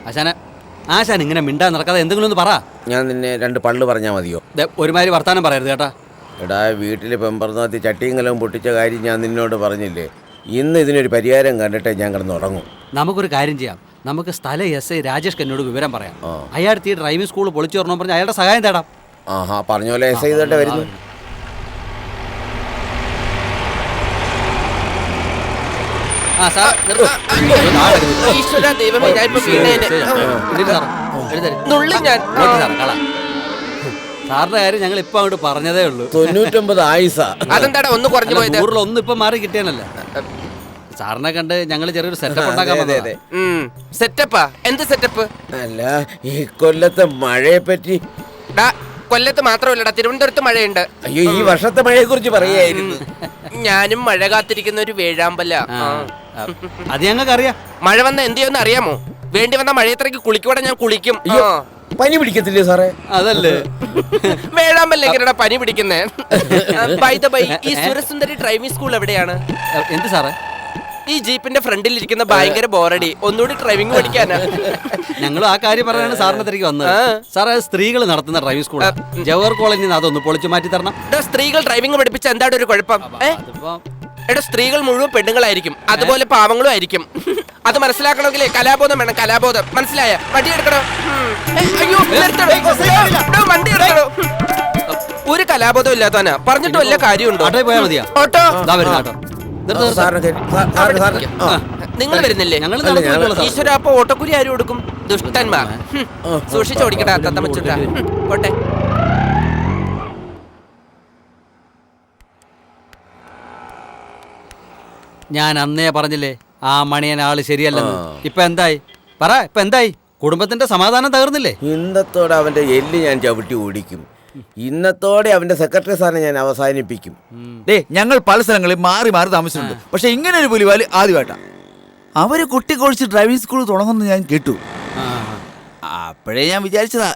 ആശാൻ ഇങ്ങനെ മിണ്ടാൻ നടക്കാതെ എന്തെങ്കിലും ഒന്ന് പറ. ഞാൻ നിന്നെ 2 പള്ളു പറഞ്ഞാൽ മതിയോ? ഒരുമാതിരി വർത്താനം പറയരുത് കേട്ടാ. എടാ, വീട്ടിൽ പെമ്പറന്നാത്തി ചട്ടിയും പൊട്ടിച്ച കാര്യം ഞാൻ നിന്നോട് പറഞ്ഞില്ലേ? ഇന്ന് ഇതിനൊരു പരിഹാരം കണ്ടിട്ടേ ഞാൻ കിടന്നുറങ്ങും. നമുക്കൊരു കാര്യം ചെയ്യാം. നമുക്ക് സ്ഥല എസ് ഐ രാജേഷ് എന്നോട് വിവരം പറയാം. അയാൾക്ക് ഈ ഡ്രൈവിംഗ് സ്കൂൾ പൊളിച്ചു തരണം പറഞ്ഞ് അയാളുടെ സഹായം തേടാം. ആഹാ, പറഞ്ഞ പോലെ എസ് ഐ തന്നെ വരുന്നു. സാറിന്റെ കാര്യം ഞങ്ങൾ ഇപ്പൊ അങ്ങോട്ട് പറഞ്ഞതേ ഉള്ളൂ. 99 ആയുസ. അതെന്താടാ ഒന്ന് കുറഞ്ഞു പോയത്? 100 ഇപ്പൊ മാറി കിട്ടിയാനല്ല. സാറിനെ കണ്ട് ഞങ്ങൾ ചെറിയൊരു സെറ്റപ്പ് ഉണ്ടാക്കാൻ. സെറ്റപ്പാ? എന്ത് സെറ്റപ്പ്? അല്ല, ഈ കൊല്ലത്തെ മഴയെ പറ്റി. കൊല്ലത്ത് മാത്രമല്ലടാ, തിരുവനന്തപുരത്ത് മഴയുണ്ട്. അയ്യോ, ഈ വർഷത്തെ മഴയെ കുറിച്ച് പറയായിരുന്നു. ഞാനും മഴ കാത്തിരിക്കുന്ന ഒരു വേഴാമ്പല. അത് ഞങ്ങൾക്ക് അറിയാം. മഴ വന്ന എന്ത് ചെയ്യുമെന്ന് അറിയാമോ? വേണ്ടി വന്ന മഴയത്രയ്ക്ക് കുളിക്കൂടെ ഞാൻ കുളിക്കും. പനി പിടിക്കത്തില്ലേ സാറേ? അതല്ലേ വേഴാമ്പല്ലേ എങ്ങനെയാ പനി പിടിക്കുന്നേ? ഈ സുരസുന്ദരി ഡ്രൈവിംഗ് സ്കൂൾ എവിടെയാണ്? എന്ത് സാറേ? ഈ ജീപ്പിന്റെ ഫ്രണ്ടിൽ ഇരിക്കുന്ന ഭയങ്കര ബോറടി, ഒന്നുകൂടി ഡ്രൈവിംഗ് പഠിക്കാനാ. ഞങ്ങൾ ആ കാര്യം പറയാനാണ് സാറിന്റെ തിരക്ക് വന്നത്. സാറേ, സ്ത്രീകൾ നടത്തുന്ന ഡ്രൈവിംഗ് സ്കൂൾ ജവഹർ കോളേജിൽ അതൊന്ന് പൊളിച്ചു മാറ്റി തരണം. സ്ത്രീകൾ ഡ്രൈവിംഗ് പഠിപ്പിച്ച എന്താണ് ഒരു കുഴപ്പം? എടാ, സ്ത്രീകൾ മുഴുവൻ പെണ്ണുങ്ങളായിരിക്കും, അതുപോലെ പാവങ്ങളും ആയിരിക്കും. അത് മനസ്സിലാക്കണമെങ്കിലേ കലാബോധം വേണം. കലാബോധം മനസ്സിലായ? വണ്ടി എടുക്കണോ? വണ്ടി എടുക്കണോ? ഒരു കലാബോധം ഇല്ലാത്തവനാ. പറഞ്ഞിട്ട് വല്ല കാര്യമുണ്ടോ? ഓട്ടോ നിങ്ങൾ വരുന്നില്ലേ? ഈശ്വര, അപ്പൊ ഓട്ടോക്കുരി ആരും കൊടുക്കും? ദുഷ്ടന്മാർ. സൂക്ഷിച്ചോടിക്കട്ടെ തത്തമ്മച്ചുട്ടാ. പോട്ടെ. ഞാൻ അന്നേ പറഞ്ഞില്ലേ ആ മണിയൻ ആള് ശരിയല്ലെന്ന്. ഇപ്പൊ എന്തായി പറ? ഇപ്പൊ എന്തായി? കുടുംബത്തിന്റെ സമാധാനം തകർന്നില്ലേ? ഇന്നത്തോടെ അവന്റെ എല്ല് ഞാൻ ചവിട്ടി ഓടിക്കും. ഇന്നത്തോടെ അവന്റെ സെക്രട്ടറി സ്ഥാനം ഞാൻ അവസാനിപ്പിക്കും. ഞങ്ങൾ പല സ്ഥലങ്ങളിൽ മാറി മാറി താമസിച്ചിട്ടുണ്ട്. പക്ഷെ ഇങ്ങനെ ഒരു പുലിവാലി ആദ്യമായിട്ടാണ്. അവര് കുട്ടിക്കൊഴിച്ച് ഡ്രൈവിംഗ് സ്കൂൾ തുടങ്ങുമെന്ന് ഞാൻ കേട്ടു. അപ്പോഴേ ഞാൻ വിചാരിച്ചതാ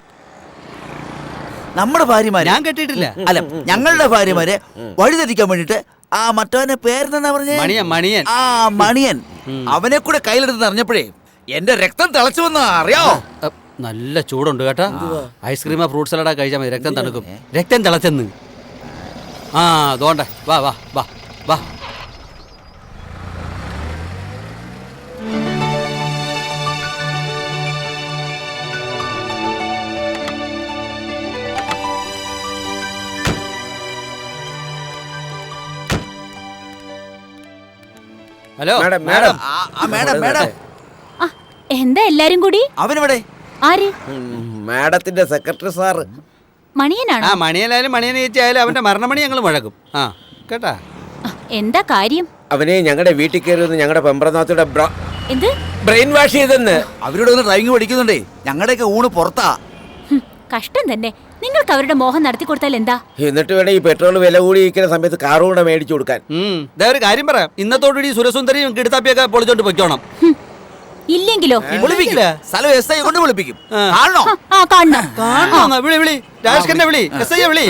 നമ്മുടെ ഭാര്യമാരെ. ഞാൻ കേട്ടിട്ടില്ല. അല്ല, ഞങ്ങളുടെ ഭാര്യമാരെ വഴിതെറ്റിക്കാൻ വേണ്ടിട്ട് ആ മറ്റവന്റെ പേരെന്താ പറഞ്ഞേ? മണിയൻ. ആ മണിയൻ അവനെ കൂടെ കയ്യിലെടുത്ത് അറിഞ്ഞപ്പോഴേ എന്റെ രക്തം തിളച്ചു വന്ന അറിയാമോ? നല്ല ചൂടുണ്ട് കേട്ടാ. ഐസ്ക്രീമോ ഫ്രൂട്ട് സലാഡാ കഴിച്ചാൽ മതി, രക്തം തണുക്കും. രക്തം തിളച്ചെന്ന്. അതോണ്ടേ വാ വാ വാ വാ. Hello madam, madam. Madam, madam. എന്താ എല്ലാരും കൂടി? അവനെവിടെ? ആര്? മാഡത്തിന്റെ സെക്രട്ടറി സാറ്. മണിയനാണോ? മണിയനായാലും മണിയനെ ചേച്ചായാലും അവന്റെ മരണമണി ഞങ്ങൾ മുഴക്കും. കേട്ടാ? എന്താ കാര്യം? അവനെ ഞങ്ങളുടെ വീട്ടിൽ കയറിയെന്ന് ഞങ്ങളുടെ പെമ്പറനാഥയുടെ എന്ത് ബ്രെയിൻ വാഷ് ചെയ്തെന്ന്. അവരോട് ഒന്ന് ഡ്രൈവിംഗ് പഠിക്കുന്നുണ്ടേ. ഞങ്ങളുടെയൊക്കെ ഊണ് പുറത്താ. കഷ്ടം തന്നെ. നിങ്ങൾക്ക് അവരുടെ മോഹം നടത്തി കൊടുത്താൽ എന്താ? എന്നിട്ട് വേണം ഈ പെട്രോൾ വില കൂടി ഇരിക്കുന്ന സമയത്ത് കാറ് കൂടെ മേടിച്ചു കൊടുക്കാൻ. ഒരു കാര്യം പറയാം. ഇന്നത്തോടുകൂടി സുരസുന്ദരിയും കിടുത്താപ്പിയൊക്കെ പൊളിച്ചോണ്ട് പൊയ്ക്കോണം. ഇല്ലെങ്കിലോ? സ്ഥലം എസ് ഐ കൊണ്ട് വിളിപ്പിക്കും. കാണണോ? വിളി വിളി രാജേഷ് വിളി. എസ് ഐ വിളി.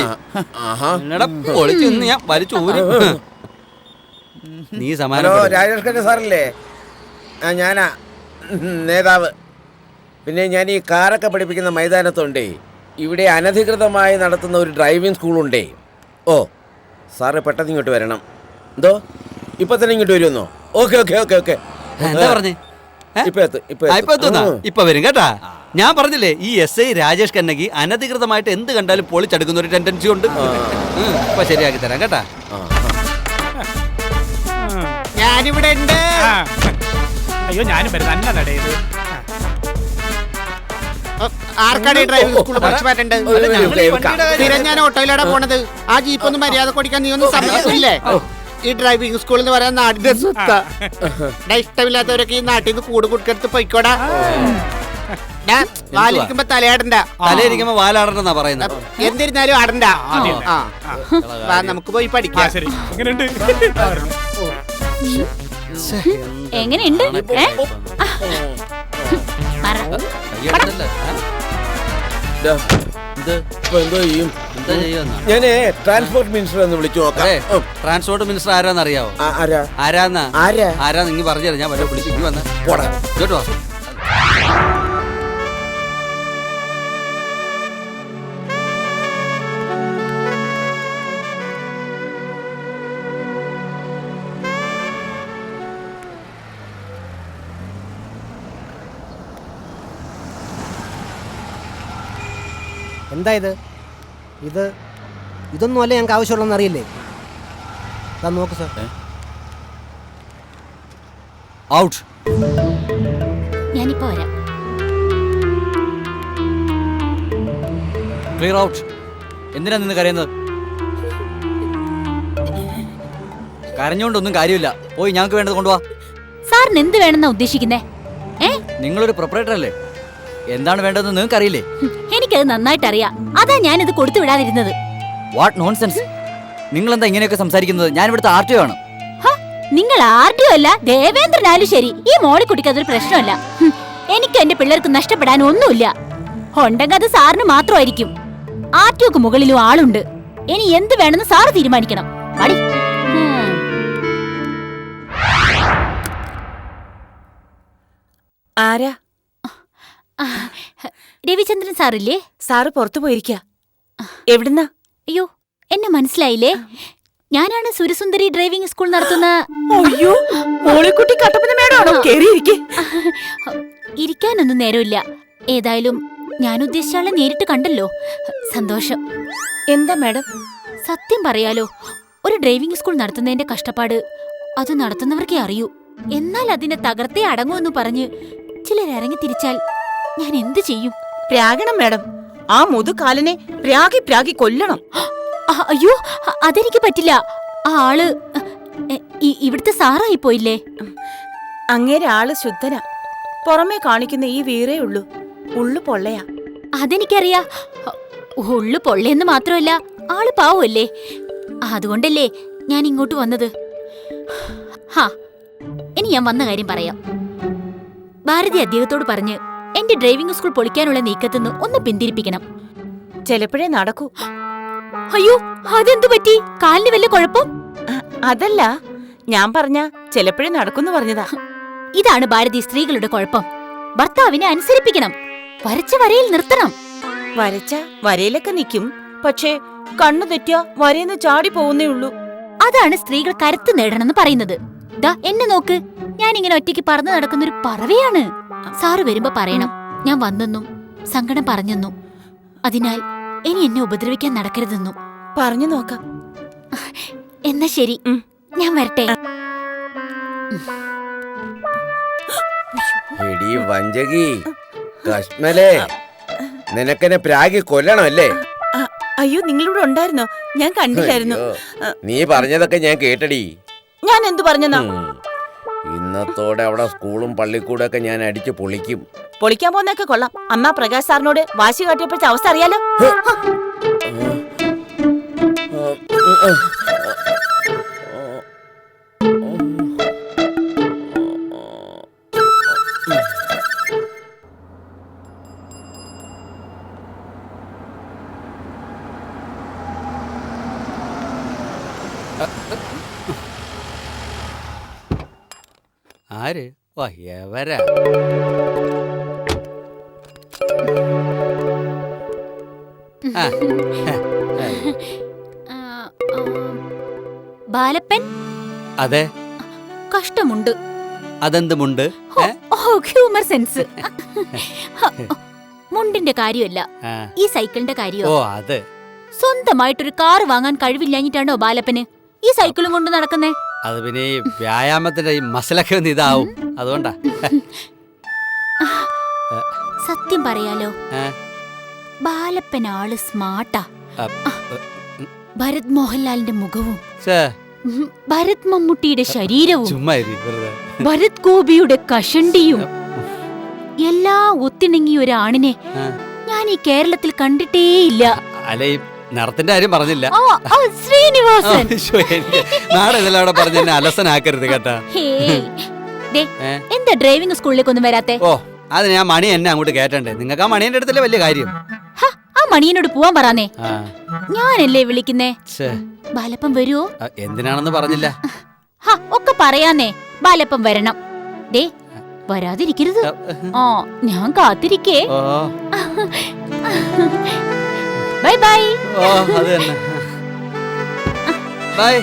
പൊളിച്ചു ഞാൻ വലിച്ചു ഊരി. നീ ഹലോ, രാജേഷ് സാറല്ലേ? ഞാനാ നേതാവ്. പിന്നെ ഞാൻ ഈ കാറൊക്കെ പഠിപ്പിക്കുന്ന മൈതാനത്തുണ്ടേ, ഇവിടെ അനധികൃതമായി നടത്തുന്ന ഒരു ഡ്രൈവിംഗ് സ്കൂളുണ്ടേ. സാറ് പെട്ടെന്ന് ഇങ്ങോട്ട് വരണം. എന്തോ ഇപ്പൊ തന്നെ ഇങ്ങോട്ട് വരുമെന്നോ? Okay okay okay okay. എന്താ പറഞ്ഞേ? ഇപ്പൊ വരും കേട്ടാ. ഞാൻ പറഞ്ഞില്ലേ ഈ എസ് ഐ രാജേഷ് കന്നകി അനധികൃതമായിട്ട് എന്ത് കണ്ടാലും പൊളിച്ചെടുക്കുന്ന ഒരു ടെൻഡൻസി ഉണ്ട്. ഇപ്പൊ ശരിയാക്കി തരാം കേട്ടാ. ഞാനിവിടെ ഉണ്ട്. അയ്യോ, ഞാനും വരുന്ന നടയത്. ആർക്കാണ് ഈ ഡ്രൈവിംഗ് സ്കൂൾ പഠിച്ചു മാറ്റേണ്ടത്? സ്ഥിരം ഞാൻ ഓട്ടോയിലാണ് പോണത്. ആ ജീപ്പൊന്നും മര്യാദ കൊടുക്കാൻ നീ ഒന്നും സമ്മതിക്കില്ലേ? ഈ ഡ്രൈവിംഗ് സ്കൂൾ എന്ന് പറയാൻ നാടിന്റെ സ്വത്താ. ഇഷ്ടമില്ലാത്തവരൊക്കെ ഈ നാട്ടിൽ നിന്ന് കൂട് കൊടുക്കെടുത്ത് പൊയ്ക്കോടാ. വാലിരിക്കുമ്പോ തലയാടണ്ട. തലയിരിക്കുമ്പോ വാലാടണ്ടെന്നാ പറയുന്നത്. എന്നിരുന്നാലും ആടണ്ട. നമുക്ക് പോയി പഠിക്കാം. എങ്ങനെയുണ്ട്? ഞാന് ട്രാൻസ്പോർട്ട് മിനിസ്റ്റർ എന്ന് വിളിച്ചു നോക്കാം. ട്രാൻസ്പോർട്ട് മിനിസ്റ്റർ ആരാന്ന് അറിയാവോ? ആരാന്ന് ഇങ്ങ് പറഞ്ഞുതരാം. ഞാൻ വല്ല വിളിച്ചു വന്ന കേട്ടോ. എന്താ ഇതൊന്നും അല്ല ഞങ്ങൾക്ക് ആവശ്യമുള്ളതെന്ന് അറിയില്ലേ? നോക്ക് സാർ. ഔട്ട്. ഞാനിപ്പോ വരാം. Clear out. എന്തിനാ നിന്ന് കരയുന്നത്? കരഞ്ഞോണ്ടൊന്നും കാര്യമില്ല. പോയി ഞങ്ങൾക്ക് വേണ്ടത് കൊണ്ടുപോവാ. സാറിന് എന്ത് വേണമെന്നാ ഉദ്ദേശിക്കുന്നേ? നിങ്ങളൊരു പ്രൊപ്പറേറ്റർ അല്ലേ, എന്താണ് വേണ്ടതെന്ന് നിങ്ങൾക്ക് അറിയില്ലേ? എനിക്കത് നന്നായിട്ട് അറിയാം. അതാ ഞാനിത് കൊടുത്തു വിടാതിരുന്നത്. What nonsense. നിങ്ങൾ എന്താ ഇങ്ങനെയൊക്കെ സംസാരിക്കുന്നത്? ഞാൻ ഇവിടുത്തെ ആർട്ടിഒ ആണ്. നിങ്ങൾ ആർട്ടിഒ അല്ല, ദേവേന്ദ്രനാലും ശരി, ഈ മോളിക്കുട്ടിക്ക് അതൊരു പ്രശ്നമല്ല. എനിക്ക് എന്റെ പിള്ളേർക്ക് നഷ്ടപ്പെടാൻ ഒന്നുമില്ല. ഉണ്ടെങ്കിൽ അത് സാറിന് മാത്രമായിരിക്കും. ആർട്ടിഒക്ക് മുകളിലും ആളുണ്ട്. ഇനി എന്ത് വേണമെന്ന് സാറ് തീരുമാനിക്കണം. മടി. ആരാ? രവിചന്ദ്രൻ സാറില്ലേ? സാറ് പുറത്തു പോയിരിക്ക. എവിടുന്നാ? അയ്യോ, എന്നെ മനസ്സിലായില്ലേ? ഞാനാണ് സുരസുന്ദരി ഡ്രൈവിംഗ് സ്കൂൾ നടത്തുന്ന. അയ്യോ, മോളിക്കുട്ടി കട്ടപ്പന മേടാണോ? കേറിയിരിക്കെ. ഇരിക്കാനൊന്നും നേരമില്ല. ഏതായാലും ഞാൻ ഉദ്ദേശിച്ച ആളെ നേരിട്ട് കണ്ടല്ലോ, സന്തോഷം. എന്താ മാഡം? സത്യം പറയാലോ, ഒരു ഡ്രൈവിംഗ് സ്കൂൾ നടത്തുന്നതിന്റെ കഷ്ടപ്പാട് അത് നടത്തുന്നവർക്കേ അറിയൂ. എന്നാൽ അതിനെ തകർത്തേ അടങ്ങുമെന്ന് പറഞ്ഞ് ചിലർ ഇറങ്ങി തിരിച്ചാൽ ഞാൻ എന്ത് ചെയ്യും? പ്രാഗണം മാഡം. ആ മുതുകാലിനെ പ്രാഗി കൊല്ലണം. അയ്യോ, അതെനിക്ക് പറ്റില്ല. ആ ആള് ഇവിടുത്തെ സാറായി പോയില്ലേ? അങ്ങേരെ ആള് ശുദ്ധനാ. പുറമേ കാണിക്കുന്ന ഈ വീരേ ഉള്ളൂ, ഉള്ളു പൊള്ളയാ. അതെനിക്കറിയാ. ഉള്ളു പൊള്ളയെന്ന് മാത്രമല്ല, ആള് പാവല്ലേ. അതുകൊണ്ടല്ലേ ഞാൻ ഇങ്ങോട്ട് വന്നത്. ഇനി ഞാൻ വന്ന കാര്യം പറയാം. ഭാരതി അദ്ദേഹത്തോട് പറഞ്ഞ് എന്റെ ഡ്രൈവിംഗ് സ്കൂൾ പൊളിക്കാനുള്ള നീക്കത്തുനിന്ന് ഒന്ന് പിന്തിരിപ്പിക്കണം. ചിലപ്പോഴേ നടക്കൂ. അയ്യോ, അതെന്തു പറ്റി? കാലിന് വല്ല കുഴപ്പം? അതല്ല, ഞാൻ പറഞ്ഞ ചിലപ്പോഴേ നടക്കുന്ന് പറഞ്ഞതാ. ഇതാണ് ഭാരതി സ്ത്രീകളുടെ കുഴപ്പം. ഭർത്താവിനെ അനുസരിപ്പിക്കണം, വരച്ച വരയിൽ നിർത്തണം. വരച്ച വരയിലൊക്കെ നിൽക്കും, പക്ഷേ കണ്ണു തെറ്റിയ വരയെന്ന് ചാടി പോകുന്നേ ഉള്ളൂ. അതാണ് സ്ത്രീകൾ കരുത്ത് നേടണമെന്ന് പറയുന്നത്. ദാ എന്നെ നോക്ക്, ഞാൻ ഇങ്ങനെ ഒറ്റയ്ക്ക് പറന്നു നടക്കുന്നൊരു പറവയാണ്. സാറ് വരുമ്പോ പറയണം ഞാൻ വന്നെന്നും സങ്കടം പറഞ്ഞെന്നും. അതിനാൽ ഇനി എന്നെ ഉപദ്രവിക്കാൻ നടക്കരുതെന്നും പറഞ്ഞു നോക്കാം. എന്നാ ശരി, ഞാൻ വരട്ടെ. എടീ വഞ്ചകി, കശ്മലേ, നിനക്കെന്നെ പ്രാഗി കൊല്ലണമല്ലേ? അയ്യോ, നിങ്ങളിവിടെ ഉണ്ടായിരുന്നോ? ഞാൻ കണ്ടില്ലായിരുന്നു. നീ പറഞ്ഞതൊക്കെ ഞാൻ കേട്ടടി. ഞാൻ എന്തു പറഞ്ഞെന്നാ? ഇന്നത്തോടെ അവിടെ സ്കൂളും പള്ളിക്കൂടൊക്കെ ഞാൻ അടിച്ചു പൊളിക്കും. പൊളിക്കാൻ പോകുന്നൊക്കെ കൊള്ളാം. അമ്മ പ്രകാശ് സാറിനോട് വാശി കാട്ടിയപ്പോഴത്തെ അവസ്ഥ അറിയാലോ. ആര്? വാ, എവരാ? ബാലപ്പൻ? അതെ. കഷ്ടമുണ്ട്. അതെന്ത് മുണ്ട്? Humour sense. മുണ്ടിന്റെ കാര്യമല്ല, ഈ സൈക്കിളിന്റെ കാര്യമോ? ഓ, അത്. സ്വന്തമായിട്ടൊരു കാർ വാങ്ങാൻ കഴിവില്ലാഞ്ഞിട്ടാണോ ബാലപ്പന് ഈ സൈക്കിളും കൊണ്ട് നടക്കുന്നേ? അത് പിന്നെ ഈ വ്യായാമത്തിന്റെ ഈ മസിലൊക്കെ ഒന്ന് ഇതാവും, അതുകൊണ്ടാ. സത്യം പറയാലോ, ബാലപ്പൻ ആള് സ്മാർട്ടാ. ഭരത് മോഹൻലാലിന്റെ മുഖവും ഭരത് മമ്മൂട്ടിയുടെ ശരീരവും ഭരത് ഗോപിയുടെ കഷണ്ടിയും എല്ലാം ഒത്തിണങ്ങിയ ഒരു ആണിനെ ഞാൻ ഈ കേരളത്തിൽ കണ്ടിട്ടേയില്ല. അല്ല, ഈ നിറത്തിന്റെ കാര്യം പറഞ്ഞില്ല. ശ്രീനിവാസൻ നാളെ ഇതെല്ലാം പറഞ്ഞ എന്നെ അലസനാക്കരുത് കേട്ടാ. എന്താ ഡ്രൈവിംഗ് സ്കൂളിലേക്കൊന്നും വരാത്തെ? ഓ, അത് ഞാൻ മണി എന്നെ അങ്ങോട്ട് കേട്ടണ്ടേ. നിങ്ങൾക്ക് ആ മണിയുടെ അടുത്തല്ലേ വലിയ കാര്യം. ആ മണിയനോട് പോവാൻ പറയാന്നേ. ഞാനല്ലേ വിളിക്കുന്നേ. ബാലപ്പം വരുവോ? എന്തിനാണെന്ന് പറഞ്ഞില്ല. ഒക്കെ പറയാന്നേ. ബാലപ്പം വരണം. ദേ, വരാതിരിക്കരുത്. ഞാൻ കാത്തിരിക്കേ. Bye bye. ഓ, അത് തന്നെ. ബൈ.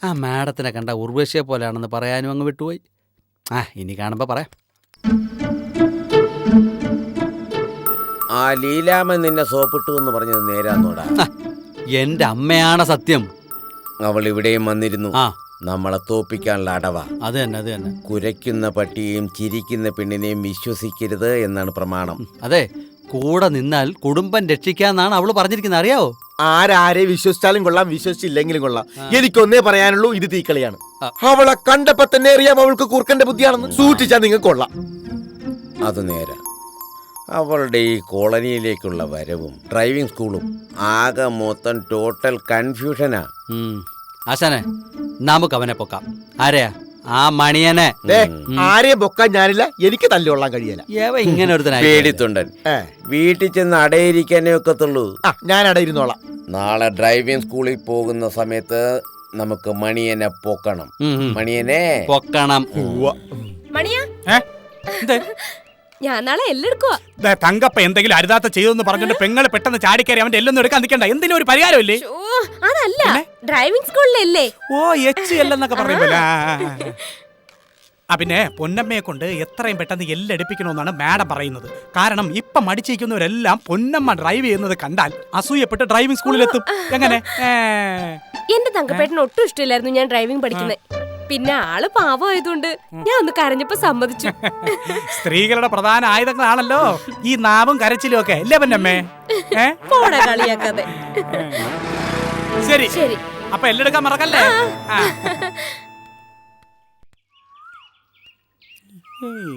ആ മാഡത്തിനെ കണ്ട ഉർവശിയെ പോലെയാണെന്ന് പറയാനും അങ്ങ് വിട്ടുപോയി. ഇനി കാണുമ്പോ പറയാം. ആ ലീലാമ്മ നിന്നെ സോപ്പിട്ടു എന്ന് പറഞ്ഞത് നേരാന്നോടാ? എന്റെ അമ്മയാണ് സത്യം. അവൾ ഇവിടെയും വന്നിരുന്നു. നമ്മളെ തോപ്പിക്കാനുള്ള അടവ. അത് തന്നെ. കുരയ്ക്കുന്ന പട്ടിയെയും ചിരിക്കുന്ന പെണ്ണിനെയും വിശ്വസിക്കരുത് എന്നാണ് പ്രമാണം. അതെ, കൂടെ നിന്നാൽ കുടുംബം രക്ഷിക്കാന്നാണ് അവള് പറഞ്ഞിരിക്കുന്നത്, അറിയാവോ? ആരെ വിശ്വസിച്ചാലും കൊള്ളാം, വിശ്വസിച്ചില്ലെങ്കിലും കൊള്ളാം. എനിക്കൊന്നേ പറയാനുള്ളൂ, ഇത് തീക്കളിയാണ്. അവളെ കണ്ടപ്പോ തന്നെ അറിയാം അവൾക്ക് കൂർക്കന്റെ ബുദ്ധിയാണെന്ന്. സൂക്ഷിച്ചാൽ നിങ്ങൾക്ക് കൊള്ളാം. അത് നേരെ. അവളുടെ ഈ കോളനിയിലേക്കുള്ള വരവും ഡ്രൈവിംഗ് സ്കൂളും ആകെ മൊത്തം ടോട്ടൽ കൺഫ്യൂഷനാ. ആശാനെ, നമുക്ക് അവനെ പൊക്കാം. ആരെയാ? ആ മണിയനെ. ആരെയും പൊക്കാൻ ഞാനില്ല, എനിക്ക് തല്ലുകൊള്ളാൻ കഴിയല. ഇങ്ങനെ ഒരു പേടിത്തൊണ്ടൻ. വീട്ടിൽ ചെന്ന് അടയിരിക്കാനേ ഒക്കത്തുള്ളൂ. ഞാൻ അടയിരുന്നോളാം. നാളെ ഡ്രൈവിംഗ് സ്കൂളിൽ പോകുന്ന സമയത്ത് നമുക്ക് മണിയനെ പൊക്കണം. മണിയനെ പൊക്കണം. മണിയാ, ഞാൻ നാളെ എല്ലെടുക്കുവാ. തങ്കപ്പ എന്തെങ്കിലും അരുതാത്ത ചെയ്തെന്ന് പറഞ്ഞിട്ട് പെങ്ങള് പെട്ടെന്ന് ചാടിക്കയറി അവന്റെ എല്ലൊന്നും എടുക്കാൻ നിൽക്കണ്ട. എന്തിനും ഒരു പരിഹാരമില്ലേ? അതല്ല, ഡ്രൈവിംഗ് സ്കൂളിലല്ലേ. ഓ എച്ച് എല്ലെന്നൊക്കെ പറയുമ്പോ. പിന്നെ പൊന്നമ്മയെ കൊണ്ട് എത്രയും പെട്ടെന്ന് എല്ലെടുപ്പിക്കണമെന്നാണ് മാഡം പറയുന്നത്. കാരണം ഇപ്പൊ മടിച്ചിരിക്കുന്നവരെല്ലാം പൊന്നമ്മ ഡ്രൈവ് ചെയ്യുന്നത് കണ്ടാൽ അസൂയപ്പെട്ട് ഡ്രൈവിംഗ് സ്കൂളിലെത്തും. എങ്ങനെ? എന്റെ തങ്കപ്പേട്ടന് ഒട്ടും ഇഷ്ടമില്ലായിരുന്നു ഞാൻ ഡ്രൈവിംഗ് പഠിക്കുന്നത്. പിന്നെ ആള് പാവമായതുകൊണ്ട് ഞാൻ ഒന്ന് കരഞ്ഞപ്പോ സമ്മതിച്ചു. സ്ത്രീകളുടെ പ്രധാന ആയുധങ്ങളാണല്ലോ ഈ നാവും കരച്ചിലും ഒക്കെ, അല്ലേ പൊന്നമ്മേ? പോടാ കളിയാക്കാതെ. ശരി ശരി, അപ്പൊ എല്ലെടുക്കാൻ മറക്കല്ലേ.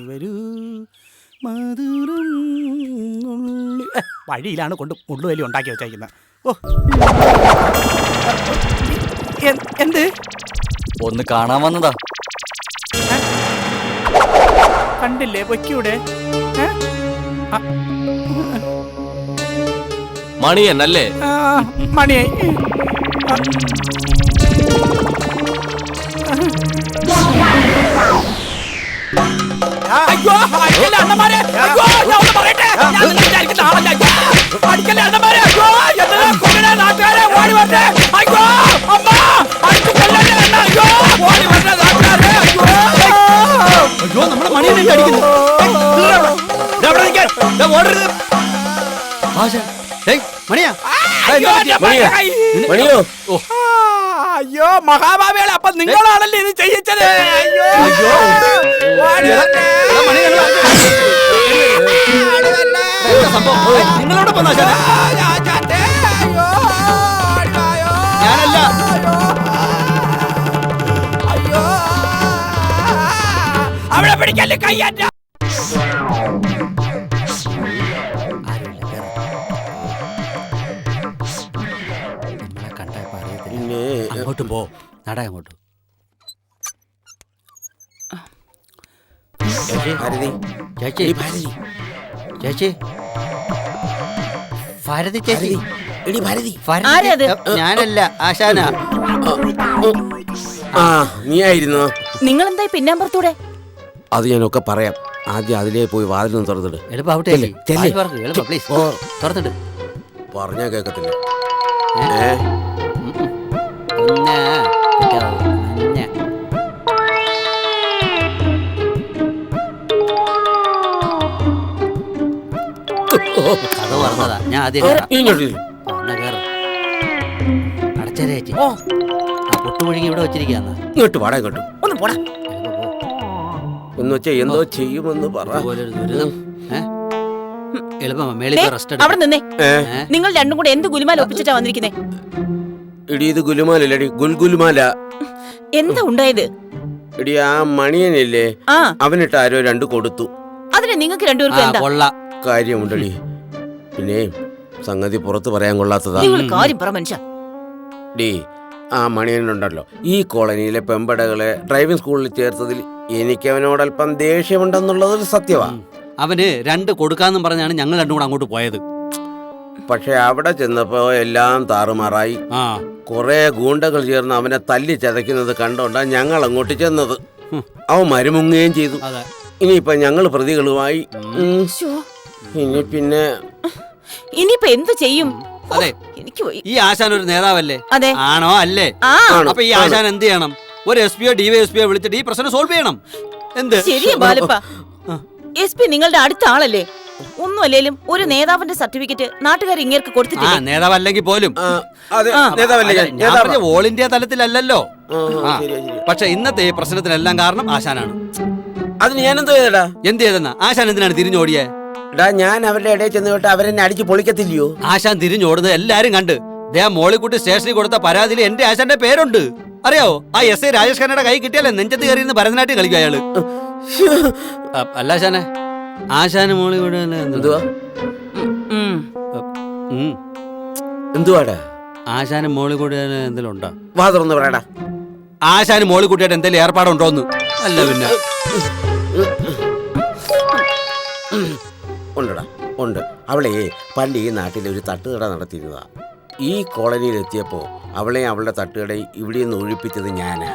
വരൂ മധുരം. വഴിയിലാണ് കൊണ്ട് മുള്ളുവേലി ഉണ്ടാക്കി വെച്ചേക്കുന്നത്. ഓ എന്ത്? ഒന്ന് കാണാൻ വന്നതാ. കണ്ടില്ലേ പൊയ്ക്കൂടെ? മണിയന്നല്ലേ? മണിയെ അയ്യോ അടിക്കല്ലേ അണ്ണന്മാരെ, അയ്യോ ഞാൻ ഒന്ന് പറയട്ടെ, ഞാൻ വിചാരിക്കുന്ന ആളല്ല. അടിക്കല്ലേ അണ്ണന്മാരെ, അയ്യോ എന്തിനാ കൊല്ലണേ നാട്ടുകാരെ, ഓടി വരട്ടെ. അയ്യോ അമ്മ അടിച്ചു കൊല്ലല്ലേ അണ്ണ, അയ്യോ ഓടി വരട്ടെ നാട്ടുകാരെ. അയ്യോ നമ്മളെ മണിയെ അടിക്കുന്നു. മണിയാ, മണിയോ? അയ്യോ മഹാഭാവികളെ, അപ്പൊ നിങ്ങളാണല്ലേ ഇത് ചെയ്യിച്ചത്? അയ്യോ നിങ്ങളോട് ഞാനല്ല. അവിടെ പിടിക്കല്ലേ കയ്യാറ്റ. അങ്ങോട്ട് പോ, നട അങ്ങോട്ട്. ചേച്ചി ചേച്ചി ഭാരതി ചേച്ചി. ഞാനല്ല, ആശാന. നീ ആയിരുന്നോ? നിങ്ങൾ എന്തായി പിന്നാമ്പുറത്തൂടെ? അത് ഞാനൊക്കെ പറയാം. ആദ്യം അതിലേ പോയി വാതിലൊന്ന് തുറന്നിട്ട്. എളുപ്പാവട്ടെ, പ്ലീസ് തുറന്നിട്ട്. പറഞ്ഞാ കേക്കത്തില്ല. അത് പറഞ്ഞതാ, ഞാൻ ആദ്യം അടച്ചേരേ ചേച്ചി. ആ പൊട്ടുപുഴുങ്ങി ഇവിടെ വെച്ചിരിക്കാന്ന്. ഇങ്ങോട്ട് വാടാ, ഇങ്ങോട്ട് ഒന്ന് പോടാ. എന്ന് വെച്ചാ എന്തോ ചെയ്യുമെന്ന് പറ. അവിടെ നിന്നേ. നിങ്ങൾ രണ്ടും കൂടെ എന്ത് ഗുലുമാല ഒപ്പിച്ചിട്ടാ വന്നിരിക്കുന്നേ? എടി ഇത് ഗുലുമാലല്ലടി, ഗുൽഗുലുമാല. എന്താ ഉണ്ടായത്? എടി ആ മണിയനില്ലേ, അവനിട്ട് ആരോ 2 കൊടുത്തു. അതിന് നിങ്ങൾക്ക് രണ്ടുപേർക്കും എന്താ കാര്യമുണ്ടടി. പിന്നെ സംഗതി പുറത്ത് പറയാൻ കൊള്ളാത്തതാ. കാര്യം പറ മനുഷ്യ. ഡി ആ മണിയനുണ്ടല്ലോ, ഈ കോളനിയിലെ പെമ്പടകളെ ഡ്രൈവിംഗ് സ്കൂളിൽ ചേർത്തതിൽ എനിക്ക് അവനോട് അല്പം ദേഷ്യമുണ്ടെന്നുള്ളത് സത്യമാ. അവന് 2 കൊടുക്കാന്നും പറഞ്ഞാണ് ഞങ്ങൾ രണ്ടും കൂടെ അങ്ങോട്ട് പോയത്. പക്ഷെ അവിടെ ചെന്നപ്പോ എല്ലാം താറുമാറായി. കുറെ ഗൂണ്ടകൾ ചേർന്ന് അവനെ തല്ലി ചതയ്ക്കുന്നത് കണ്ടോണ്ടാ ഞങ്ങൾ അങ്ങോട്ട് ചെന്നത്. അവൻ മരുമുങ്ങുകയും ചെയ്തു. ഇനിയിപ്പൊ ഞങ്ങൾ പ്രതികളുമായി. ഇനിയിപ്പൊ എന്ത് ചെയ്യും? അതെ എനിക്ക് പോയി. ഈ ആശാൻ ഒരു നേതാവല്ലേ? അതെ. ആണോ? അല്ലേ? ആ അപ്പൊ ഈ ആശാൻ എന്ത് ചെയ്യണം? ഒരു SP-യോ DYSP-യോ വിളിച്ചിട്ട് ഈ പ്രശ്നം സോൾവ് ചെയ്യണം. എന്ത് ശരിയാ ബാലപ്പ. SP നിങ്ങളുടെ അടുത്ത ആളല്ലേ? ഒന്നും അല്ലേലും ഒരു നേതാവിന്റെ സർട്ടിഫിക്കറ്റ് നാട്ടുകാർ ഇങ്ങേർക്ക് കൊടുത്തിട്ടില്ല. നേതാവല്ലെങ്കിൽ പോലും അതെ, നേതാവല്ലേ ഞാൻ? ഞാൻ പറഞ്ഞ ഓൾ ഇന്ത്യ തലത്തിലല്ലല്ലോ. ശരിയാ, ശരിയാ. പക്ഷെ ഇന്നത്തെ ഈ പ്രശ്നത്തിനെല്ലാം കാരണം ആശാനാണ്. അതിന് ഞാൻ എന്തോ ചെയ്തടാ? എന്ത് ചെയ്തെന്നാ? ആശാൻ എന്തിനാണ് തിരിഞ്ഞോടിയേ? ഞാൻ അവരുടെ ഇടയിൽ ചെന്ന് വിട്ട് അവരെന്നെ അടിച്ച് പൊളിക്കത്തില്ലയോ? ആശാൻ തിരിഞ്ഞോടുന്നത് എല്ലാരും കണ്ട്. മോളിക്കുട്ടി സ്റ്റേഷനിൽ കൊടുത്ത പരാതിയിൽ എന്റെ ആശാന്റെ പേരുണ്ട്. അറിയാവോ? ആ SI രാജേഷ് ഖന്നയുടെ കൈ കിട്ടിയാലേ നെഞ്ചത്ത് കയറിയിരുന്ന് ഭരതനാട്യം കളിക്കും അയാള്. അല്ല ആശാനെ, ആശാന് മോളി കൂടെ എന്തുവാ? എന്തുവാടാ? ആശാന് മോളി കൂടെ എന്തെങ്കിലും ഉണ്ടോ? വാ തുറന്ന് പറയടാ. ആശാന് മോളി കൂട്ടിയായിട്ട് എന്തെങ്കിലും ഏർപ്പാടുണ്ടോന്ന്? അല്ല പിന്നെ ഉണ്ടടാ, ഉണ്ട്. അവളെ പണ്ട് ഈ നാട്ടിൽ ഒരു തട്ടുകട നടത്തിയിരുന്നതാ. ഈ കോളനിയിൽ എത്തിയപ്പോ അവളെ അവളുടെ തട്ടുകടയിൽ ഇവിടെ നിന്ന് ഒഴിപ്പിച്ചത് ഞാനാ.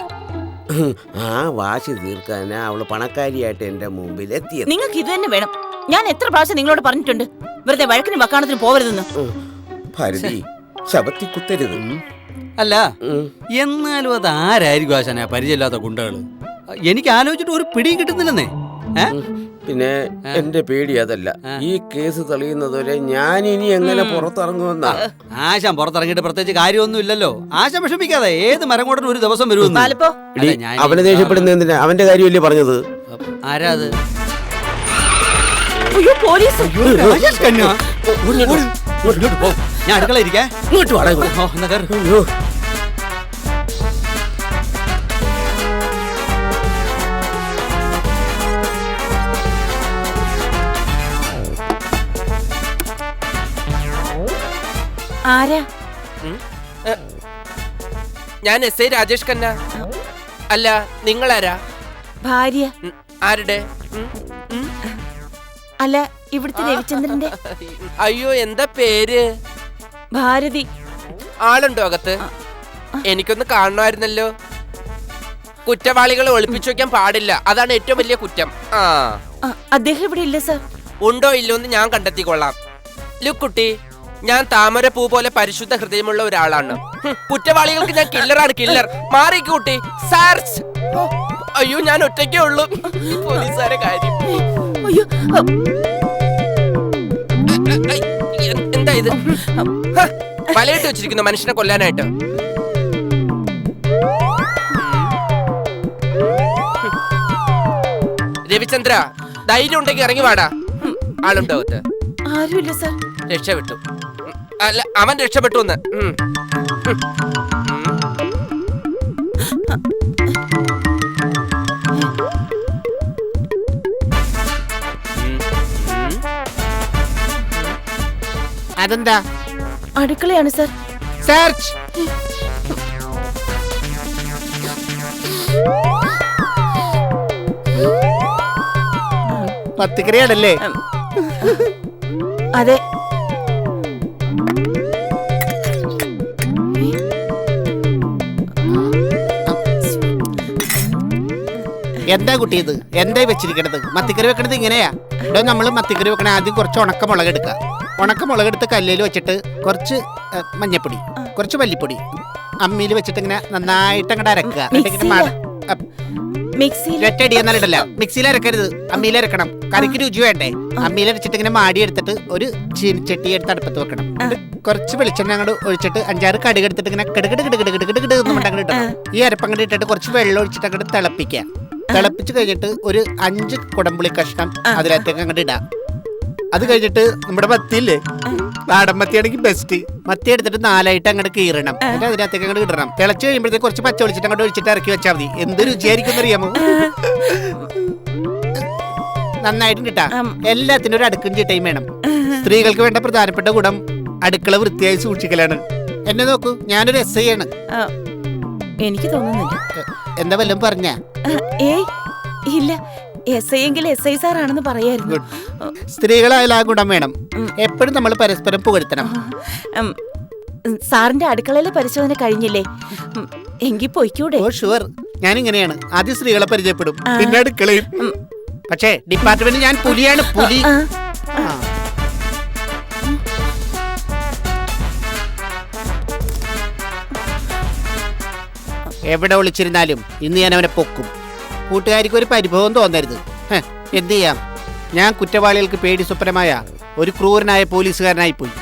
ആ വാശി തീർക്കാനാ അവള് പണക്കാരിയായിട്ട് എന്റെ മുമ്പിൽ എത്തിയത്. നിങ്ങൾക്ക് ഇത് തന്നെ വേണം. ഞാൻ എത്ര പ്രാവശ്യം നിങ്ങളോട് പറഞ്ഞിട്ടുണ്ട് വെറുതെ വഴക്കിനും വക്കാണത്തിനും പോവരുതെന്ന്. ഭാരതി, ശബത്തി കുത്തരുത്. അല്ല, എന്നാലും അത് ആരായിരിക്കും ആശാനെ പരിചയമില്ലാത്ത ഗുണ്ടകള്? എനിക്ക് ആലോചിച്ചിട്ട് ഒരു പിടിയും കിട്ടുന്നില്ലെന്നേ. പിന്നെ എന്റെ പേടി അതല്ല, ഈ കേസ് തെളിയുന്നതുവരെ ഞാൻ ഇനി എങ്ങനെ പുറത്തിറങ്ങുമെന്നാ. ആശാൻ പുറത്തിറങ്ങിയിട്ട് പ്രത്യേകിച്ച് കാര്യമൊന്നും ഇല്ലല്ലോ. ആശാൻ വിഷമിക്കാതെ, ഏത് മരം കൊണ്ടും ഒരു ദിവസം വരുമെന്ന്. അവനെ ദേഷ്യപ്പെടുന്ന എന്തിനാ? അവന്റെ കാര്യമല്ലേ പറഞ്ഞത്? ആരാ അത്? പോലീസ്. ഞാൻ അടുക്കള ഇരിക്കേ. ആരാ? ഞാൻ SI രാജേഷ് ഖന്ന. അല്ല, നിങ്ങളാരാ? ഭാര്യ. ആരുടെ? അല്ല, ഇവിടുത്തെ രവിചന്ദ്രന്റെ. അയ്യോ, എന്താ പേര്? ഭാരതി. ആളുണ്ടോ അകത്ത്? എനിക്കൊന്ന് കാണണമായിരുന്നല്ലോ. കുറ്റവാളികളെ ഒളിപ്പിച്ചു വെക്കാൻ പാടില്ല, അതാണ് ഏറ്റവും വലിയ കുറ്റം. അദ്ദേഹം ഇവിടെ ഇല്ല സർ. ഉണ്ടോ ഇല്ലോന്ന് ഞാൻ കണ്ടെത്തിക്കൊള്ളാം. ലുക്കുട്ടി, ഞാൻ താമര പൂ പോലെ പരിശുദ്ധ ഹൃദയമുള്ള ഒരാളാണ്. കുറ്റവാളികൾക്ക് ഞാൻ കില്ലറാണ്, കില്ലർ. മാറിക്കൂട്ടി. സാർച്ച്. അയ്യോ, ഞാൻ ഒറ്റയ്ക്കേ ഉള്ളൂ. പോലീസുകാരെ കാര്യം. എന്താ ഇത്? വലയിട്ട് വെച്ചിരിക്കുന്നു മനുഷ്യനെ കൊല്ലാനായിട്ട്. രവിചന്ദ്ര, ധൈര്യം ഉണ്ടെങ്കിൽ ഇറങ്ങി വാടാ. ആളുണ്ടോ അകത്ത്? ആരുമില്ല സർ. രക്ഷപ്പെട്ടു. അല്ല, അവൻ രക്ഷപ്പെട്ടു എന്ന്. അതെന്താ? അടുക്കളയാണ് സർ. സെർച്ച്. പത്തിക്കറിയാണല്ലേ? അതെ. എന്താ കുട്ടി ഇത്? എന്താ വെച്ചിരിക്കണത്? മത്തിക്കറി വെക്കണത് ഇങ്ങനെയാ? ഇവിടെ നമ്മൾ മത്തിക്കറി വെക്കണ ആദ്യം കുറച്ച് ഉണക്കമുളക് എടുക്കുക. ഉണക്കമുളക് എടുത്ത് കല്ലിൽ വെച്ചിട്ട് കുറച്ച് മഞ്ഞപ്പൊടി, കുറച്ച് മല്ലിപ്പൊടി അമ്മിയിൽ വെച്ചിട്ട് ഇങ്ങനെ നന്നായിട്ട് അങ്ങോട്ട് അരക്കുക. ഒറ്റയടി എന്നാലിടല്ല. മിക്സിയിൽ അരക്കരുത്, അമ്മിയിൽ അരക്കണം. കറിക്ക് രുചി വേണ്ടേ? അമ്മിയിൽ അരച്ചിട്ട് ഇങ്ങനെ മാടി എടുത്തിട്ട് ഒരു ചീനിച്ചട്ടി എടുത്ത് അടുപ്പത്ത് വെക്കണം. കുറച്ച് വെളിച്ചെണ്ണ അങ്ങോട്ട് ഒഴിച്ചിട്ട് 5-6 കടുക് എടുത്തിട്ട് ഇങ്ങനെ കിടകിടകിടകിടകിടകിടകിടകിട ഇടണം. ഈ അരപ്പങ്ങോട്ട് ഇട്ടിട്ട് കുറച്ച് വെള്ളം ഒഴിച്ചിട്ട് അങ്ങോട്ട് തിളപ്പിക്കുക. തിളപ്പിച്ച് കഴിഞ്ഞിട്ട് ഒരു 5 കുടംപുളി കഷ്ണം അതിനകത്തേക്ക് അങ്ങോട്ട് ഇടാം. അത് കഴിഞ്ഞിട്ട് നമ്മുടെ മത്തിയില്ലേ, നാടൻ മത്തിയാണെങ്കിൽ ബെസ്റ്റ്. മത്തി എടുത്തിട്ട് 4ആയിട്ട് അങ്ങോട്ട് കീറണം. എന്നിട്ട് അതിനകത്തേക്ക് അങ്ങോട്ട് ഇടണം. തിളച്ച് കഴിയുമ്പോഴത്തേക്ക് കുറച്ച് പച്ച ഒളിച്ചിട്ട് അങ്ങോട്ട് ഒഴിച്ചിട്ട് ഇറക്കി വെച്ചാൽ മതി. എന്ത് രുചിയായിരിക്കും അറിയാമോ? നന്നായിട്ട് കിട്ടാ. എല്ലാത്തിനും ഒരു അടുക്കും ചിട്ടയും വേണം. സ്ത്രീകൾക്ക് വേണ്ട പ്രധാനപ്പെട്ട ഗുണം അടുക്കള വൃത്തിയായി സൂക്ഷിക്കലാണ്. എന്നെ നോക്കൂ, ഞാനൊരു SI ആണ്. എനിക്ക് തോന്നുന്നില്ല. എന്താ വല്ലതും പറഞ്ഞ? ഏയ് ഇല്ല, SI എങ്കിൽ SI സാർ ആണെന്ന് പറയായിരുന്നു. സ്ത്രീകളായാലും ആ ഗുണം വേണം. എപ്പോഴും നമ്മൾ പരസ്പരം പുകഴ്ത്തണം. സാറിന്റെ അടുക്കളയിലെ പരിശോധന കഴിഞ്ഞില്ലേ? എങ്കിൽ പൊയ്ക്കൂടെ? ഓ ഷുവർ, ഞാൻ ഇങ്ങനെയാണ്. ആദ്യം സ്ത്രീകളെ പരിചയപ്പെടും, പിന്നെ അടുക്കളയും. പക്ഷേ ഡിപ്പാർട്ട്മെന്റ് ഞാൻ പുലിയാണ്, പുലി. എവിടെ ഒളിച്ചിരുന്നാലും ഇന്ന് ഞാൻ അവനെ പൊക്കും. കൂട്ടുകാരിക്ക് ഒരു പരിഭവം തോന്നരുത്. എന്ത് ചെയ്യാം, ഞാൻ കുറ്റവാളികൾക്ക് പേടി സ്വപ്നമായ ഒരു ക്രൂരനായ പോലീസുകാരനായി പോയി.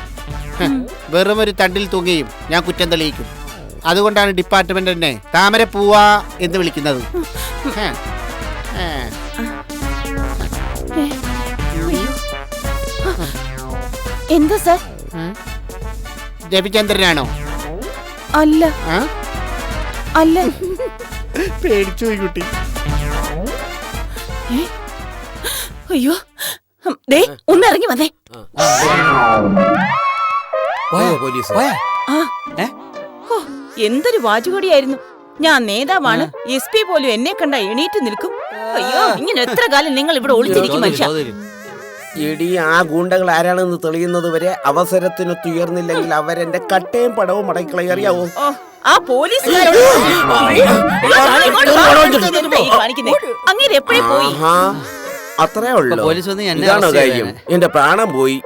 വെറും ഒരു തണ്ടിൽ തൂങ്ങിയും ഞാൻ കുറ്റം തെളിയിക്കും. അതുകൊണ്ടാണ് ഡിപ്പാർട്ട്മെന്റ് എന്നെ താമരപ്പൂവാ എന്ന് വിളിക്കുന്നത്. എന്താ സാർ? രവിചന്ദ്രനാണോ? അല്ല അല്ല. പേടിച്ചു പോയി കുട്ടി. അയ്യോ, ദേ ഒന്ന് ഇറങ്ങി വന്നേ. പോലീസ് ഹോ, എന്തൊരു വാചുകൊടിയായിരുന്നു. ഞാൻ നേതാവാണ്, SP പോലും എന്നെ കണ്ട എണീറ്റ് നിൽക്കും. അയ്യോ, ഇങ്ങനെ എത്ര കാലം നിങ്ങൾ ഇവിടെ ഒളിച്ചിരിക്കും മനുഷ്യ. എടി, ആ ഗൂണ്ടകൾ ആരാണെന്ന് തെളിയുന്നത് വരെ അവസരത്തിനൊത്തുയർന്നില്ലെങ്കിൽ അവരെന്റെ കട്ടയും പടവും മടക്കളെ അറിയാവോ? ഓ, ആ പോലീസുകാരോട് അങ്ങനെ എപ്പോഴേ പോയി? അത്രേ ഉള്ളൂ. പോലീസ് വന്ന് എന്നെ ഇതാണോ arrest കാര്യം? ചെയ്തേനെ. എന്റെ പ്രാണം പോയി.